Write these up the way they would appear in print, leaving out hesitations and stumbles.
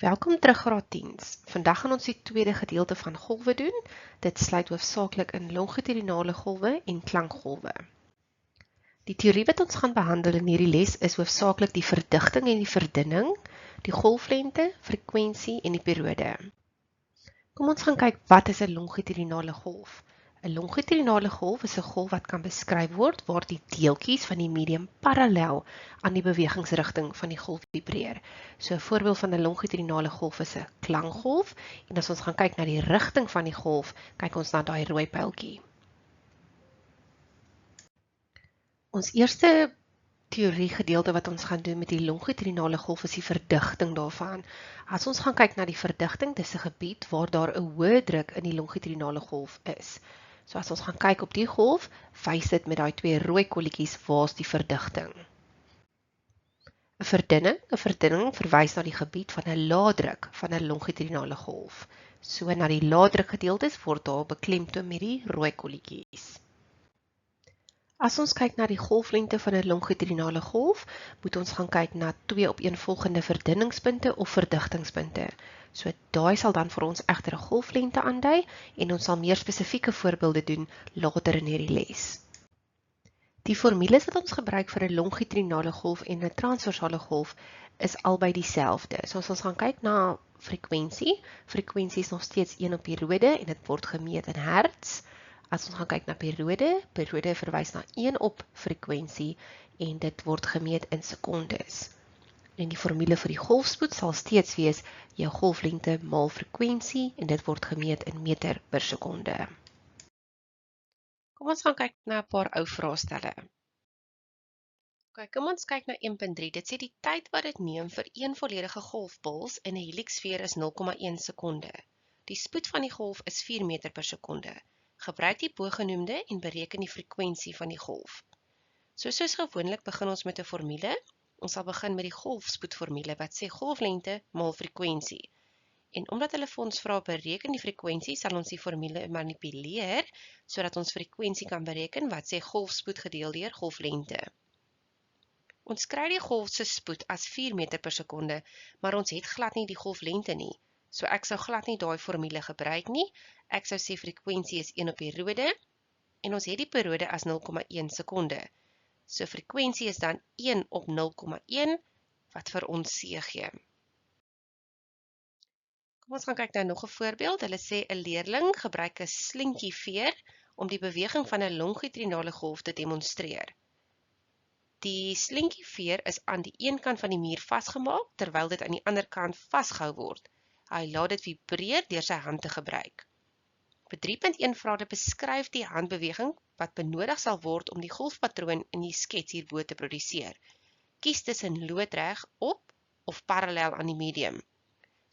Welkom terug graad 10. Vandag gaan ons die tweede gedeelte van golwe doen. Dit sluit hoofsaaklik in longitudinale golwe en klankgolwe. Die teorie wat ons gaan behandel in hierdie les is hoofsaaklik die verdigting en die verdunning, die golflengte, frekwensie en die periode. Kom ons gaan kyk wat is 'n longitudinale golf. 'n Longitudinale golf is 'n golf wat kan beskryf word waar die deeltjies van die medium parallel aan die bewegingsrigting van die golf vibreer. So 'n voorbeeld van 'n longitudinale golf is 'n klankgolf en as ons gaan kyk na die rigting van die golf, kyk ons na daai rooi pyltjie. Ons eerste teorie gedeelte wat ons gaan doen met die longitudinale golf is die verdigting daarvan. As ons gaan kyk na die verdigting, dis 'n gebied waar daar 'n hoë druk in die longitudinale golf is. So as ons gaan kyk op die golf, wys dit met daai twee rooi kolletjies waar's die verdigting. 'n verdunning verwys na die gebied van 'n lae druk van 'n longitudinale golf. So na die lae druk gedeeltes word daar beklemtoon met die rooi kolletjies. As ons kyk na die golflengte van 'n longitudinale golf, moet ons gaan kyk na twee opeenvolgende verdunningspunte of verdigtingspunte. So daai sal dan vir ons egter 'n golflengte aandui en ons sal meer spesifieke voorbeelde doen later in hierdie les. Die formules wat ons gebruik vir 'n longitudinale golf en 'n transversale golf is albei dieselfde. So as ons gaan kyk na frekwensie, frekwensie is nog steeds 1 op die periode en dit word gemeet in hertz. As ons gaan kyk na periode verwys na 1 op frekwensie en dit word gemeet in sekondes. En die formule vir die golfspoed sal steeds wees jou golflengte maal frekwensie en dit word gemeet in meter per sekonde. Kom ons gaan kyk na 'n paar ou vraestelle. Kom ons kyk na 1.3. Dit sê die tyd wat dit neem vir een volledige golfpuls in 'n helixsfeer is 0,1 sekonde. Die spoed van die golf is 4 meter per sekonde. Gebruik die bogenoemde en bereken die frekwensie van die golf. Soos gewoonlik begin ons met 'n formule. Ons sal begin met die golfspoedformule wat sê golflengte maal frekwensie. En omdat hulle vir ons vra bereken die frekwensie, sal ons die formule manipuleer sodat ons frekwensie kan bereken wat sê golfspoed gedeel deur golflengte. Ons kry die golf se spoed as 4 meter per sekonde, maar ons het glad nie die golflengte nie. So ek sou glad nie daai formule gebruik nie. Ek sou sê frekwensie is 1 op die periode en ons het die periode as 0,1 sekonde. So frekwensie is dan 1 op 0,1 wat vir ons C gee. Kom ons gaan kyk nou nog 'n voorbeeld. Hulle sê 'n leerling gebruik 'n slinktjieveer om die beweging van 'n longitudinale golf te demonstreer. Die slinktjieveer is aan die een kant van die muur vasgemaak terwyl dit aan die ander kant vasgehou word. Hy laat dit vibreer deur sy hand te gebruik. Vir 3.1 vra dit beskryf die handbeweging wat benodig sal word om die golfpatroon in die skets hierbo te produseer. Kies tussen loodreg op of parallel aan die medium.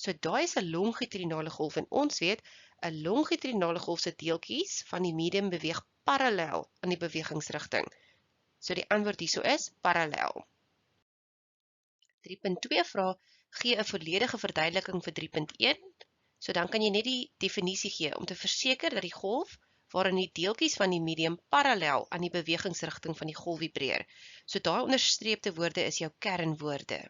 So daai is 'n longitudinale golf en ons weet 'n longitudinale golf se deeltjies van die medium beweeg parallel aan die bewegingsrigting. So die antwoord hierso is parallel. 3.2 vra gee 'n volledige verduideliking vir 3.1. So dan kan jy net die definisie gee om te verseker dat die golf waarin die deeltjies van die medium parallel aan die bewegingsrigting van die golf vibreer. So daai onderstreepte woorde is jou kernwoorde.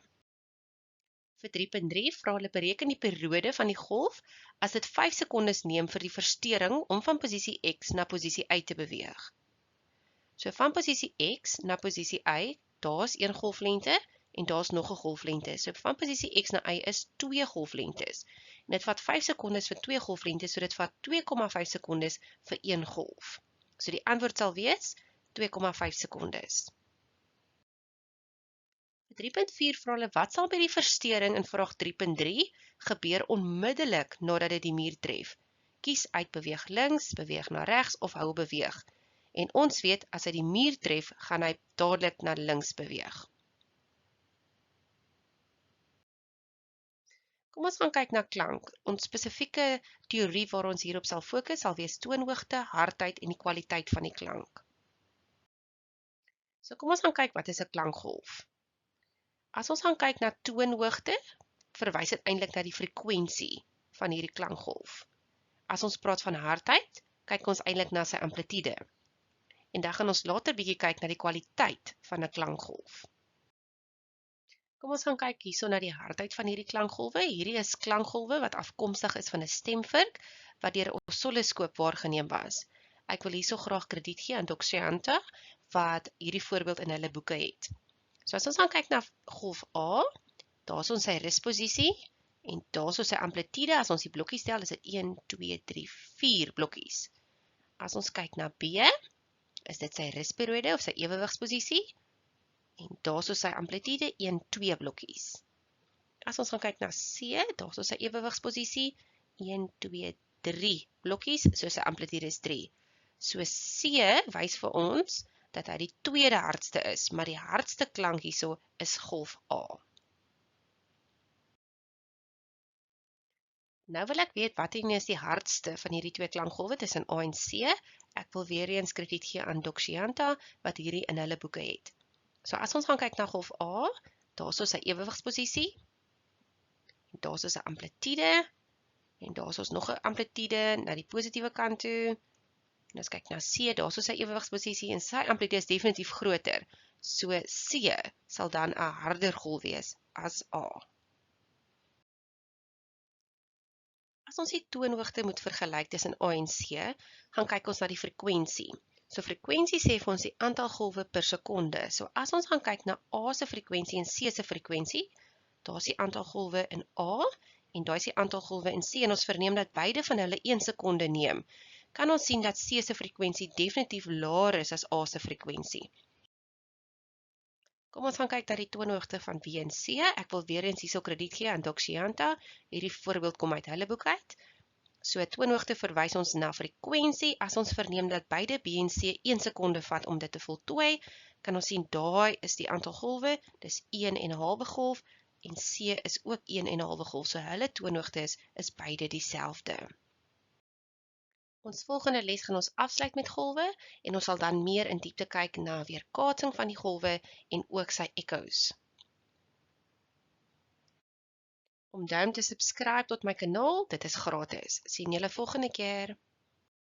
Vir 3.3 vra hulle bereken die periode van die golf as dit 5 sekondes neem vir die versteuring om van posisie X na posisie Y te beweeg. So van posisie X na posisie Y, daar's 1 golflengte en daar's nog 'n golflengte. So van posisie X na Y is 2 golflengtes. En dit vat 5 sekondes vir 2 golflengtes, so dit vat 2,5 sekondes vir 1 golf. So die antwoord sal wees 2,5 sekondes. 3.4 vra hulle wat sal by die versteuring in vraag 3.3 gebeur onmiddellik nadat dit die muur tref. Kies uit beweeg links, beweeg na regs of hou beweeg. En ons weet as hy die muur tref, gaan hy dadelik na links beweeg. Kom ons gaan kyk na klank. Ons spesifieke teorie waar ons hierop sal fokus sal wees toonhoogte, hardheid en die kwaliteit van die klank. So kom ons gaan kyk wat is 'n klankgolf. As ons gaan kyk na toonhoogte, verwys dit eintlik na die frekwensie van hierdie klankgolf. As ons praat van hardheid, kyk ons eintlik na sy amplitude. En dan gaan ons later bietjie kyk na die kwaliteit van 'n klankgolf. Kom ons gaan kyk hierso na die hardheid van hierdie klankgolwe. Hierdie is klankgolwe wat afkomstig is van 'n stemvink wat deur 'n oscilloskoop waargeneem was. Ek wil hierso graag krediet gee aan Doxianta wat hierdie voorbeeld in hulle boeke het. So as ons gaan kyk na golf A, daar is ons sy rusposisie en daar is ons sy amplitude. As ons die blokkies tel, is dit 1, 2, 3, 4 blokkies. As ons kyk na B, is dit sy rusperiode of sy ewewigsposisie en daar is ons sy amplitude 1, 2 blokkies. As ons gaan kyk na C, daar is ons sy ewewigsposisie 1, 2, 3 blokkies, so sy amplitude is 3. So C wys vir ons dat hy die tweede hardste is, maar die hardste klank hierso is golf A. Nou wil ek weet wat is die hardste van hierdie twee klankgolwe tussen A en C. Ek wil weer eens krediet gee aan Doxianta wat hierdie in hulle boeke het. So as ons gaan kyk na golf A, daar is ons sy ewewigsposisie, en daar is ons sy amplitude, en daar is ons nog 'n amplitude na die positiewe kant toe. En as kyk na C, daar is ons sy ewewigsposisie en sy amplitude is definitief groter. So C sal dan 'n harder golf wees as A. As ons die toonhoogte moet vergelyk tussen A en C, gaan kyk ons na die frekwensie. So frekwensie sê vir ons die aantal golwe per sekonde. So as ons gaan kyk na A se frekwensie en C se frekwensie, daar is die aantal golwe in A en daar is die aantal golwe in C en ons verneem dat beide van hulle 1 sekonde neem. Kan ons sien dat C se frekwensie definitief laer is as A se frekwensie. Kom ons gaan kyk na die toonhoogte van B en C. Ek wil weer eens hierso krediet gee aan Doxianta. Hierdie voorbeeld kom uit hulle boek uit. So toonhoogte verwys ons na frekwensie. As ons verneem dat beide B en C 1 sekonde vat om dit te voltooi, kan ons sien daai is die aantal golwe, dis 1,5 golf en C is ook 1,5 golf. So hulle toonhoogte is beide dieselfde. Ons volgende les gaan ons afsluit met golwe en ons sal dan meer in diepte kyk na weerkaatsing van die golwe en ook sy echo's. Onthou om te subscribe tot my kanaal, dit is gratis. Sien julle volgende keer.